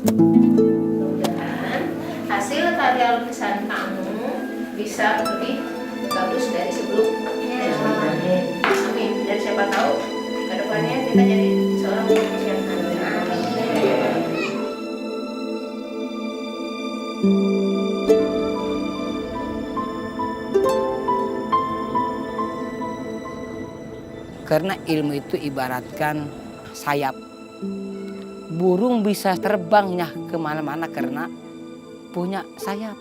Mudah-mudahan hasil karya lukisan kamu bisa lebih bagus dari sebelumnya. Amin. Dan siapa tahu kedepannya kita jadi seorang pelukis yang handal. Karena ilmu itu ibaratkan sayap. Burung bisa terbangnya kemana-mana karena punya sayap.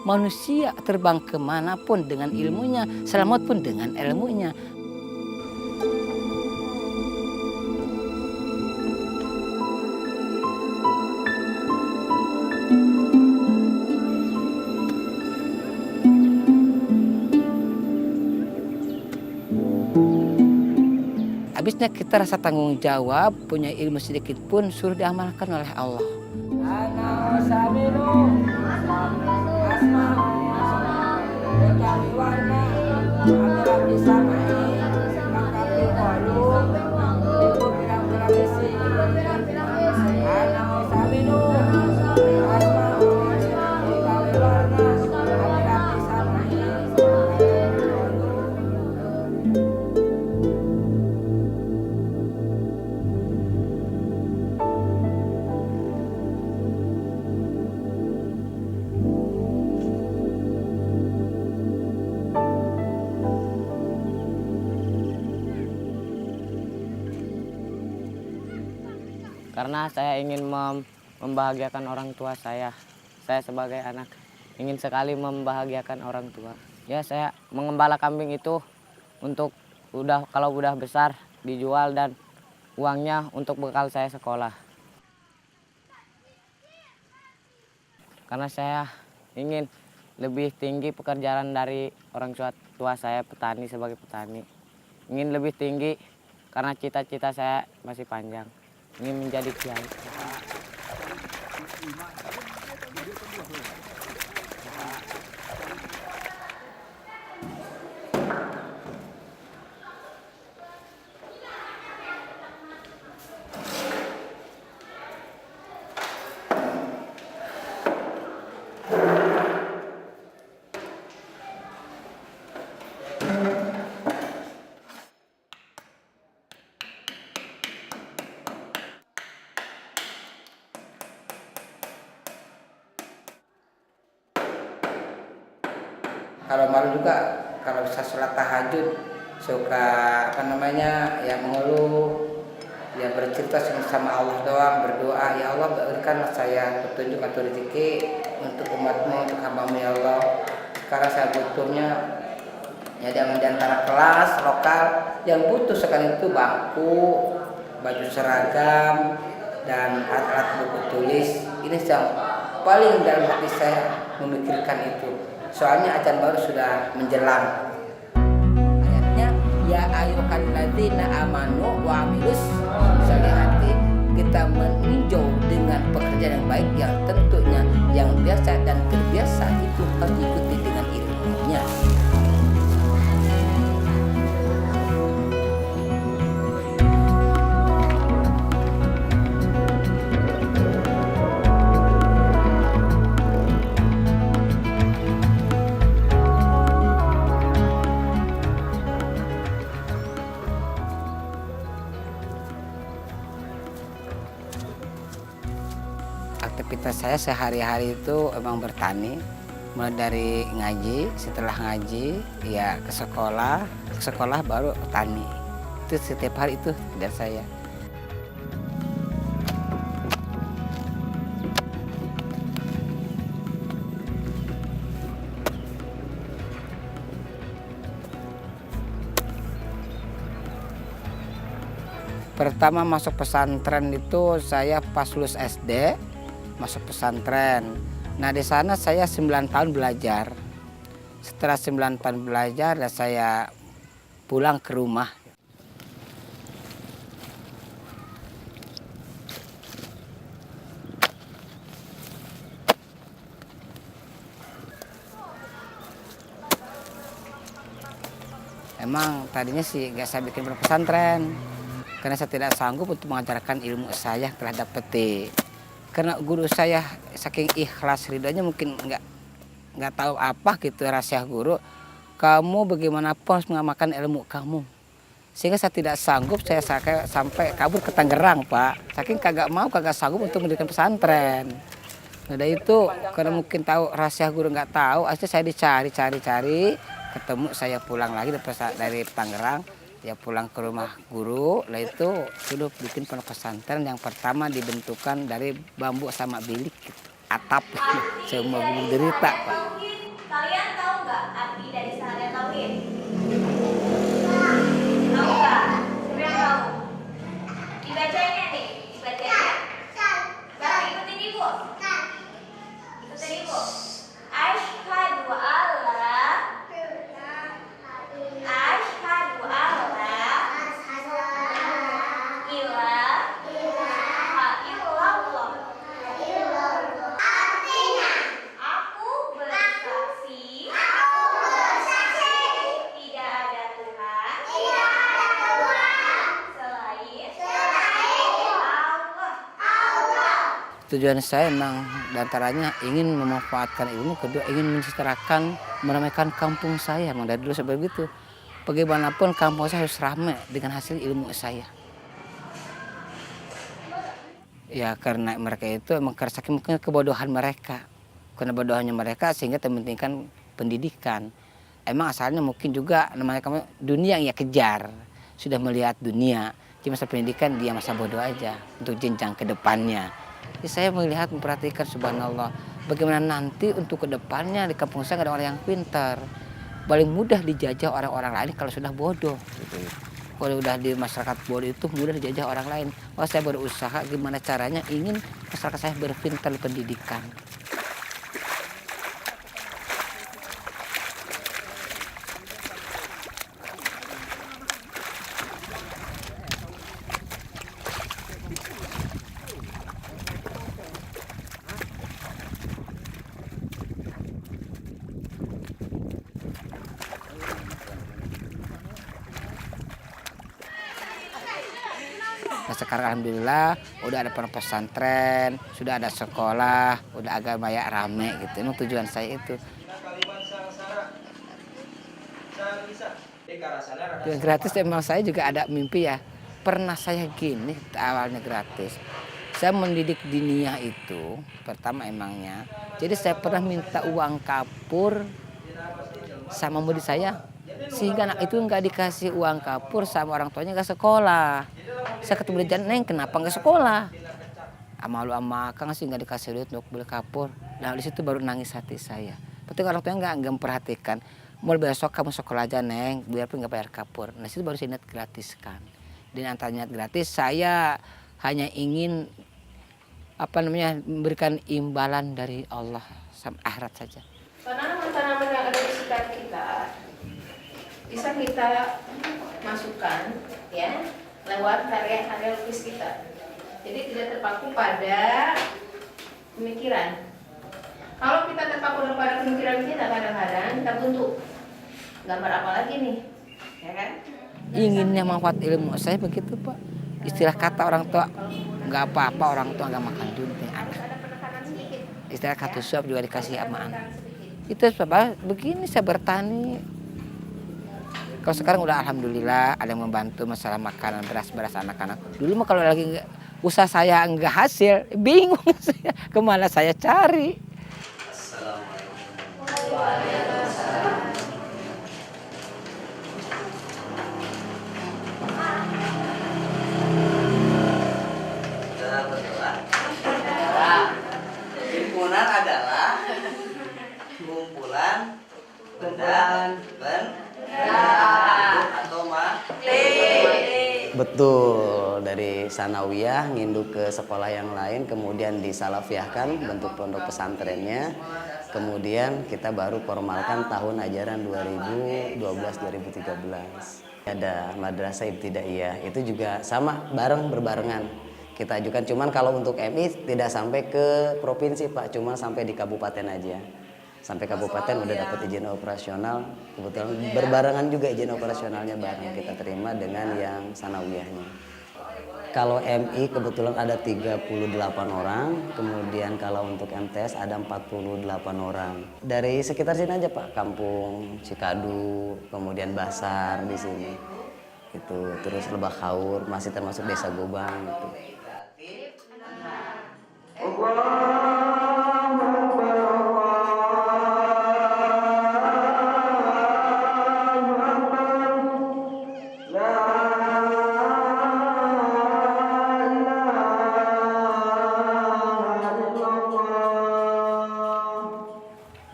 Manusia terbang kemanapun dengan ilmunya, selamat pun dengan ilmunya. Habisnya kita rasa tanggung jawab, punya ilmu sedikit pun suruh diamalkan oleh Allah. Karena saya ingin membahagiakan orang tua saya. Saya sebagai anak ingin sekali membahagiakan orang tua. Ya, saya mengembala kambing itu untuk kalau udah besar dijual dan uangnya untuk bekal saya sekolah. Karena saya ingin lebih tinggi pekerjaan dari orang tua saya petani, sebagai petani. Ingin lebih tinggi karena cita-cita saya masih panjang. Ingin menjadi kiai. Kalau malu juga, kalau bisa sholat tahajud, suka ya mengeluh, ya bercerita sama Allah doang, berdoa, ya Allah berikanlah saya petunjuk atau rezeki untuk umatmu, untuk hambamu ya Allah. Sekarang saya butuhnya ya di antara kelas lokal yang butuh sekali itu bangku, baju seragam, dan alat-alat buku tulis. Ini yang paling dalam hati saya memikirkan itu. Soalnya ajan baru sudah menjelang. Ayatnya ya ayyuhalladzina amanu wa amilus sholihati, kita meninjau dengan pekerjaan yang baik yang tentunya yang biasa dan terbiasa itu harus diikuti dengan ilmunya. Aktivitas saya sehari-hari itu emang bertani, mulai dari ngaji, setelah ngaji ya ke sekolah baru tani. Itu setiap hari itu kerjaan saya. Pertama masuk pesantren itu saya pas lulus SD. Masuk pesantren. Nah di sana saya 9 tahun belajar. Setelah 9 tahun belajar, saya pulang ke rumah. Emang tadinya sih nggak saya bikin pesantren, karena saya tidak sanggup untuk mengajarkan ilmu saya yang telah dapat. Karena guru saya saking ikhlas ridhonya mungkin nggak tahu apa gitu rahasia guru. Kamu bagaimanapun harus mengamalkan ilmu kamu. Sehingga saya tidak sanggup, saya sampai kabur ke Tangerang, Pak. Saking kagak sanggup untuk mendirikan pesantren. Nah, dari itu karena mungkin tahu rahasia guru nggak tahu, akhirnya saya dicari, ketemu, saya pulang lagi dari Tangerang. Ya pulang ke rumah guru, lah itu sudah bikin pondok pesantren yang pertama dibentukan dari bambu sama bilik gitu. Atap semua guru derita, Pak. Kalian tahu nggak arti dari syahadat tauhid? Tahu nggak? Siapa yang tahu? Dibacanya nih, dibacanya. Sekarang ikutin ibu. Ikutin ibu. Asyhadu alla Asyhadu alla ilaha illallah. Aku bersaksi tidak ada Tuhan selain Allah. Tujuan saya memang diantaranya ingin memanfaatkan ilmu, kedua ingin mensejahterakan, meramaikan kampung saya. Memang dari dulu seperti itu. Bagaimanapun kampung saya harus ramai dengan hasil ilmu saya. Ya karena mereka itu emang saking mungkin kebodohan mereka. Karena bodohannya mereka sehingga mementingkan pendidikan. Emang asalnya mungkin juga namanya kamu dunia yang ia kejar. Sudah melihat dunia. Cuma masa pendidikan dia masa bodoh aja untuk jenjang ke depannya. Jadi saya melihat memperhatikan subhanallah. Bagaimana nanti untuk ke depannya di kampung saya nggak ada orang yang pintar. Paling mudah dijajah orang-orang lain kalau sudah bodoh. Gitu. Kalau udah di masyarakat bodoh itu mudah dijajah orang lain. Wah saya berusaha gimana caranya ingin masyarakat saya berpintar di pendidikan. Nah sekarang alhamdulillah udah ada pondok pesantren, sudah ada sekolah, udah agak banyak rame gitu. Emang tujuan saya itu. Yang gratis emang saya juga ada mimpi ya. Pernah saya gini awalnya gratis. Saya mendidik diniyah itu pertama emangnya. Jadi saya pernah minta uang kapur sama murid saya. Sehingga anak itu nggak dikasih uang kapur sama orang tuanya nggak sekolah. Saya ketemu dia, Neng kenapa nggak sekolah? Malu sama Kang sih nggak dikasih duit untuk beli kapur. Nah di situ baru nangis hati saya. Berarti orang tuanya nggak memperhatikan. Mulai besok kamu sekolah aja Neng, biarpun nggak bayar kapur. Nah situ baru saya niat gratiskan. Dan antara niat gratis saya hanya ingin memberikan imbalan dari Allah sama akhirat saja. Tanaman-tanaman yang ada di sekitar kita bisa kita masukkan ya lewat karya-karya lukis kita. Jadi tidak terpaku pada pemikiran. Kalau kita terpaku pada pemikiran kita kadang-kadang kita bentuk gambar apa lagi nih, ya kan? Inginnya manfaat ilmu saya begitu Pak. Istilah kata orang tua nggak apa-apa orang tua nggak makan duitnya anak. Istilah kata suap juga dikasih sama anak. Itu sebab begini saya bertani. Kalau sekarang udah alhamdulillah ada yang membantu masalah makanan beras anak-anak. Dulu mah kalau lagi usaha saya nggak hasil, bingung saya kemana saya cari. Himpunan adalah kumpulan benda atau betul, dari sanawiyah nginduk ke sekolah yang lain, kemudian disalafiahkan bentuk pondok pesantrennya, kemudian kita baru formalkan tahun ajaran 2012-2013. Ada madrasah ibtidaiyah, itu juga sama berbarengan kita ajukan, cuman kalau untuk MI tidak sampai ke provinsi Pak, cuma sampai di kabupaten aja. Sampai kabupaten udah dapat izin operasional, kebetulan berbarengan juga izin operasionalnya bareng kita terima dengan yang sanawiyahnya. Kalau MI kebetulan ada 38 orang, kemudian kalau untuk MTS ada 48 orang. Dari sekitar sini aja Pak, Kampung Cikadu, kemudian Basar di sini. Itu terus Lebak Haur masih termasuk Desa Gobang gitu.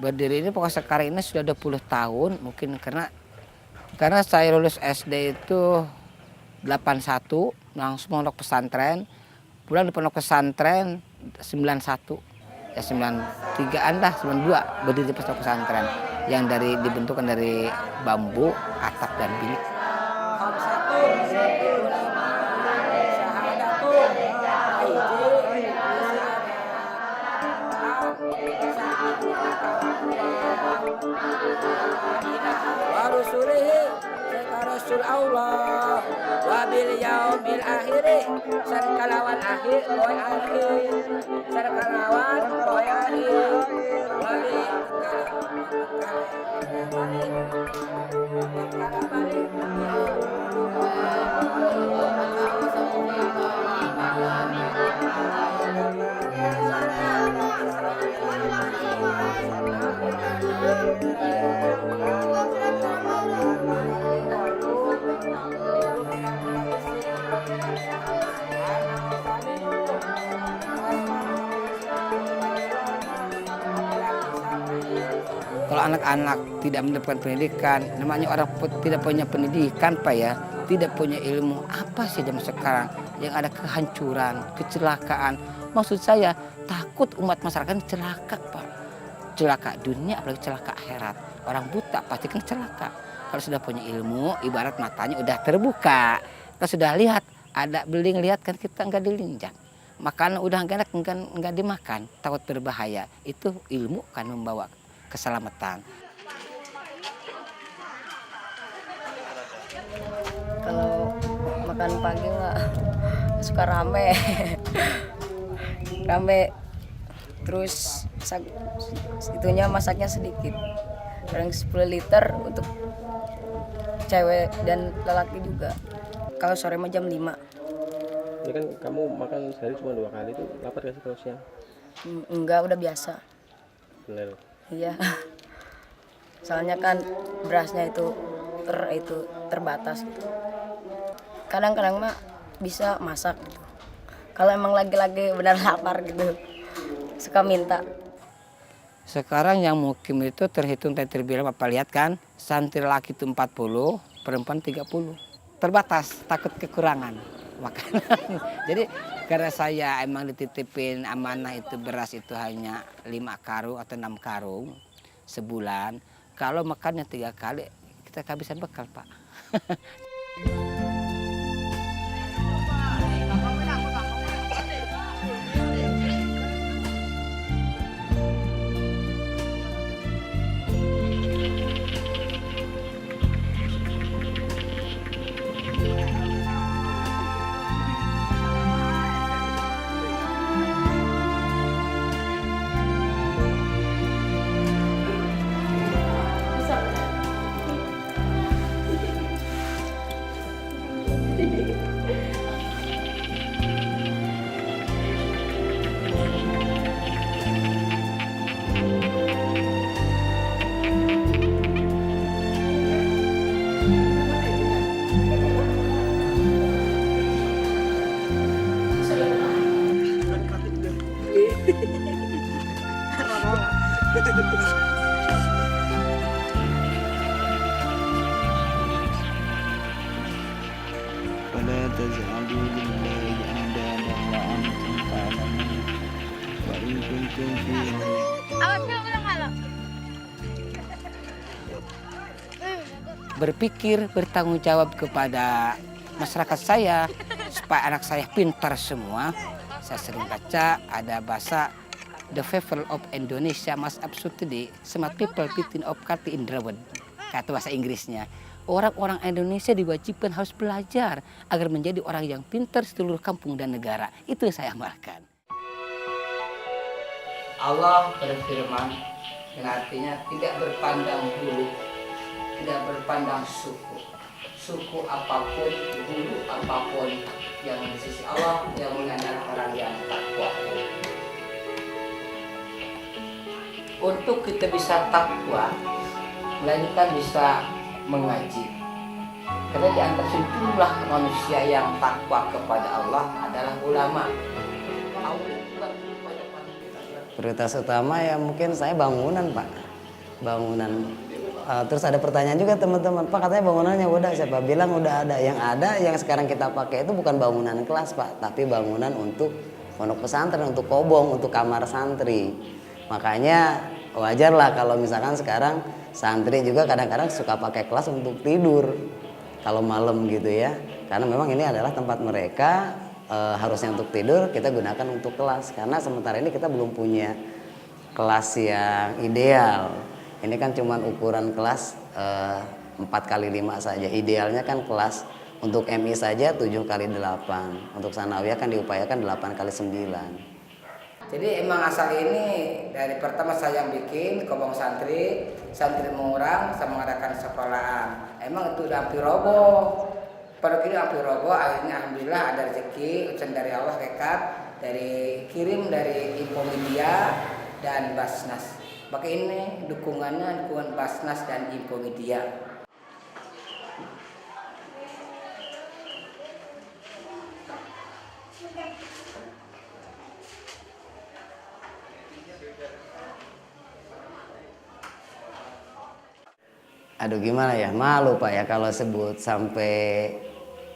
Berdiri ini pokoknya sekarang ini sudah 20 tahun mungkin karena saya lulus SD itu 81 langsung pondok pesantren, pulang di pondok pesantren 91 ya 93-an dah 92 berdiri di pondok pesantren yang dibentukkan dari bambu, atap dan bilik. Wa rusulihi Rasul Allah wa bil yaumil akhir sarkalawan akhir poe akhir sarkalawan poe akhir wali Kalau anak-anak tidak mendapatkan pendidikan, namanya orang tidak punya pendidikan Pak ya, tidak punya ilmu, apa sih zaman sekarang yang ada kehancuran, kecelakaan. Maksud saya takut umat masyarakat celaka Pak. Celaka dunia apalagi celaka akhirat. Orang buta pasti kan celaka. Kalau sudah punya ilmu, ibarat matanya udah terbuka. Kalau sudah lihat ada beling lihat kan kita nggak dilinjak. Makanan udah nggak dimakan, takut berbahaya. Itu ilmu kan membawa keselamatan. Kalau makan pagi mah suka rame. Terus itunya masaknya sedikit. Paling 10 liter untuk cewek dan lelaki juga. Kalau sore mah jam 5. Ya kan kamu makan sehari cuma 2 kali itu lapar gak sih kalau siang? Enggak, udah biasa. Bener. Iya. Soalnya kan berasnya itu terbatas gitu. Kadang-kadang mah bisa masak gitu. Kalau emang lagi-lagi benar lapar gitu, suka minta. Sekarang yang mukim itu terhitung tadi terbilang Bapak lihat kan, santri laki itu 40, perempuan 30. Terbatas, takut kekurangan makanan. Jadi karena saya emang dititipin amanah itu beras itu hanya 5 karung atau 6 karung sebulan. Kalau makannya 3 kali kita kehabisan bekal Pak. ولا تجعلوا لله أندادا وأنتم تعلمون وإن كنتم في berpikir, bertanggung jawab kepada masyarakat saya supaya anak saya pintar semua. Saya sering baca ada bahasa the people of Indonesia must absolutely smart people within of country in the world. Kata bahasa Inggrisnya. orang-orang Indonesia diwajibkan harus belajar agar menjadi orang yang pintar seluruh kampung dan negara. Itu yang saya amalkan. Allah berfirman yang artinya tidak berpandang bulu, tidak berpandang suku. Suku apapun, bulu apapun, yang di sisi Allah yang adalah orang yang takwa. Untuk kita bisa takwa, melainkan bisa mengaji. Karena di antara sejumlah manusia yang takwa kepada Allah adalah ulama. Prioritas utama ya mungkin saya bangunan Pak, bangunan. Terus ada pertanyaan juga teman-teman, Pak katanya bangunannya udah, siapa bilang udah ada? Yang ada yang sekarang kita pakai itu bukan bangunan kelas Pak, tapi bangunan untuk pondok pesantren, untuk kobong, untuk kamar santri. Makanya wajar lah kalau misalkan sekarang santri juga kadang-kadang suka pakai kelas untuk tidur kalau malam gitu ya, karena memang ini adalah tempat mereka harusnya untuk tidur, kita gunakan untuk kelas, karena sementara ini kita belum punya kelas yang ideal. Ini kan cuma ukuran kelas 4x5 saja, idealnya kan kelas untuk MI saja 7x8, untuk sanawiyah kan diupayakan 8x9. Jadi emang asal ini dari pertama saya yang bikin kobong santri mengurang, saya mengadakan sekolahan. Emang itu udah hampir roboh. Pada kini hampir roboh, akhirnya alhamdulillah ada rezeki ujian dari Allah dekat, dari kirim dari Infomedia dan Basnas. Maka ini dukungan Basnas dan Infomedia. Aduh gimana ya, malu Pak ya kalau sebut sampai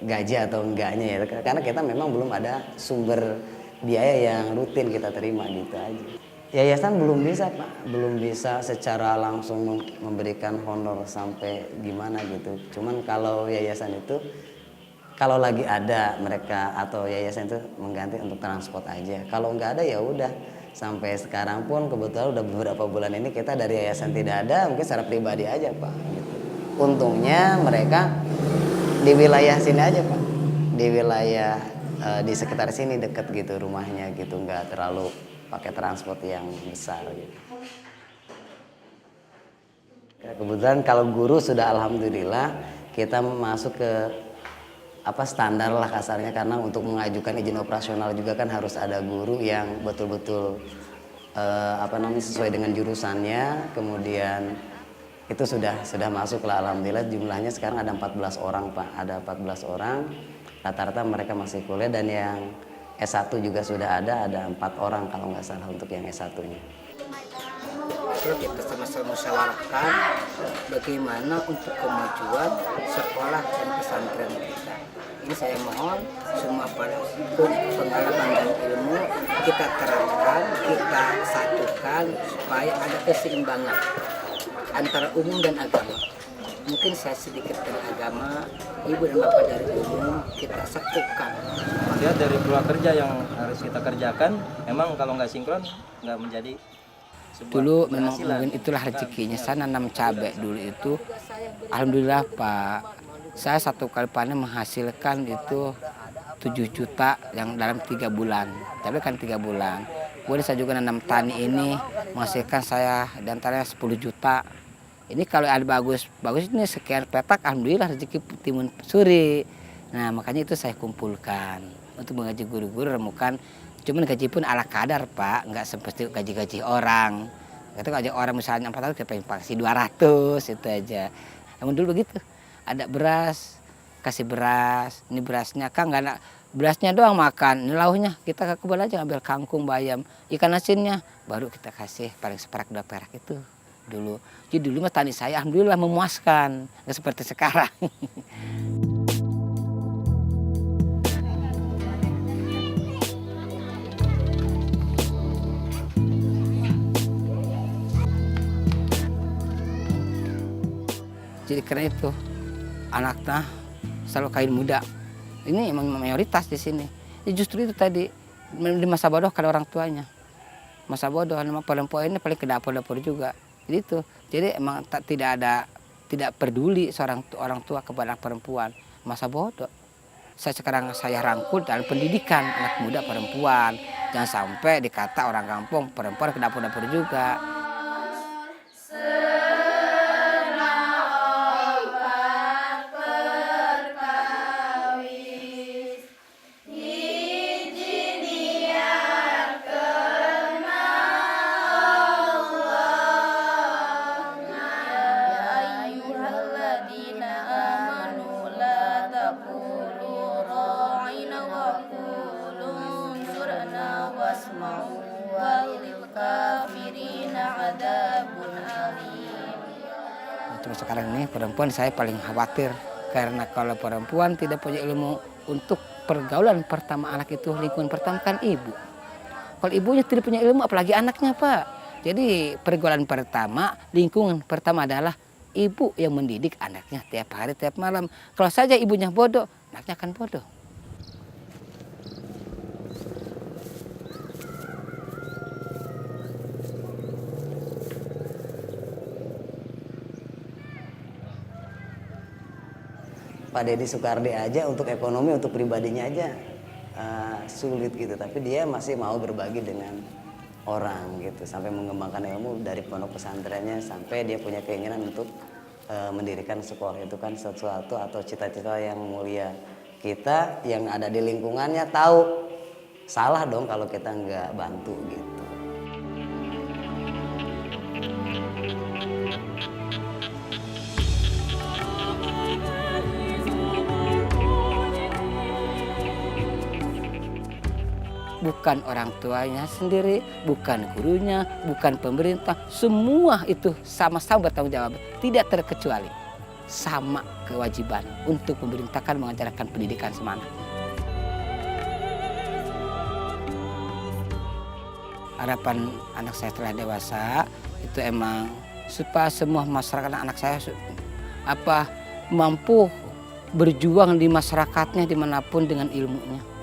gaji atau enggaknya ya, karena kita memang belum ada sumber biaya yang rutin kita terima gitu aja. Yayasan belum bisa Pak, belum bisa secara langsung memberikan honor sampai gimana gitu. Cuman kalau yayasan itu, kalau lagi ada mereka atau yayasan itu mengganti untuk transport aja. Kalau nggak ada ya udah. Sampai sekarang pun kebetulan udah beberapa bulan ini kita dari yayasan tidak ada, mungkin secara pribadi aja Pak. Gitu. Untungnya mereka di wilayah sini aja Pak, di wilayah di sekitar sini deket gitu rumahnya gitu, nggak terlalu pakai transport yang besar gitu. Kebetulan kalau guru sudah alhamdulillah kita masuk ke standar lah kasarnya, karena untuk mengajukan izin operasional juga kan harus ada guru yang betul-betul sesuai dengan jurusannya. Kemudian itu sudah masuk lah alhamdulillah, jumlahnya sekarang ada 14 orang Pak, ada 14 orang, rata-rata mereka masih kuliah, dan yang S1 juga sudah ada 4 orang kalau nggak salah untuk yang S1-nya. Kita sama-sama musyawarahkan bagaimana untuk kemajuan sekolah dan pesantren kita. Ini saya mohon semua para pengalaman dan ilmu kita terapkan, kita satukan supaya ada keseimbangan antara umum dan agama. Mungkin saya sedikit dari agama, ibu dan bapak dari umum, kita satukan. Dia dari pula kerja yang harus kita kerjakan, memang kalau nggak sinkron nggak menjadi. Dulu memang mungkin itulah rezekinya. Saya nanam cabai dulu itu, alhamdulillah Pak, saya satu kali panen menghasilkan itu 7 juta yang dalam 3 bulan. Tapi kan 3 bulan. Kemudian saya juga nanam tani ini menghasilkan saya diantaranya 10 juta. Ini kalau ada bagus ini sekian petak, alhamdulillah rezeki timun suri. Nah makanya itu saya kumpulkan untuk mengaji guru-guru remukan. Cuman gaji pun ala kadar Pak, nggak seperti gaji-gaji orang. Itu gaji orang misalnya 4 tahun kita pengen kasih 200 itu aja. Namun dulu begitu, ada beras, kasih beras, ini berasnya Kang nggak ada, berasnya doang makan, ini lauhnya kita ke kebun aja ngambil kangkung, bayam, ikan asinnya, baru kita kasih paling seperak 2 perak itu dulu. Jadi dulu mah tani saya alhamdulillah memuaskan, nggak seperti sekarang. Jadi karena itu anaknya selalu kain muda. Ini emang mayoritas di sini. Ya justru itu tadi di masa bodoh kalau orang tuanya. Masa bodoh, nama poin-poinnya paling ke dapur-dapur juga. Jadi itu. Jadi emang tidak ada tidak peduli seorang orang tua kepada anak perempuan, masa bodoh. Sekarang saya rangkul dalam pendidikan anak muda perempuan. Jangan sampai dikata orang kampung perempuan ke dapur-dapur juga. Terus sekarang ini perempuan saya paling khawatir karena kalau perempuan tidak punya ilmu untuk pergaulan pertama anak itu lingkungan pertama kan ibu. Kalau ibunya tidak punya ilmu apalagi anaknya Pak. Jadi pergaulan pertama lingkungan pertama adalah ibu yang mendidik anaknya tiap hari tiap malam. Kalau saja ibunya bodoh anaknya akan bodoh. Pak Deddy Soekardi aja untuk ekonomi, untuk pribadinya aja sulit gitu. Tapi dia masih mau berbagi dengan orang gitu. Sampai mengembangkan ilmu dari pondok pesantrennya. Sampai dia punya keinginan untuk mendirikan sekolah. Itu kan sesuatu atau cita-cita yang mulia. Kita yang ada di lingkungannya tahu. Salah dong kalau kita nggak bantu gitu. Bukan orang tuanya sendiri, bukan gurunya, bukan pemerintah. Semua itu sama-sama bertanggung jawab. Tidak terkecuali. Sama kewajiban untuk memerintahkan mengajarkan pendidikan semangat. Harapan anak saya setelah dewasa itu emang supaya semua masyarakat anak saya mampu berjuang di masyarakatnya dimanapun dengan ilmunya.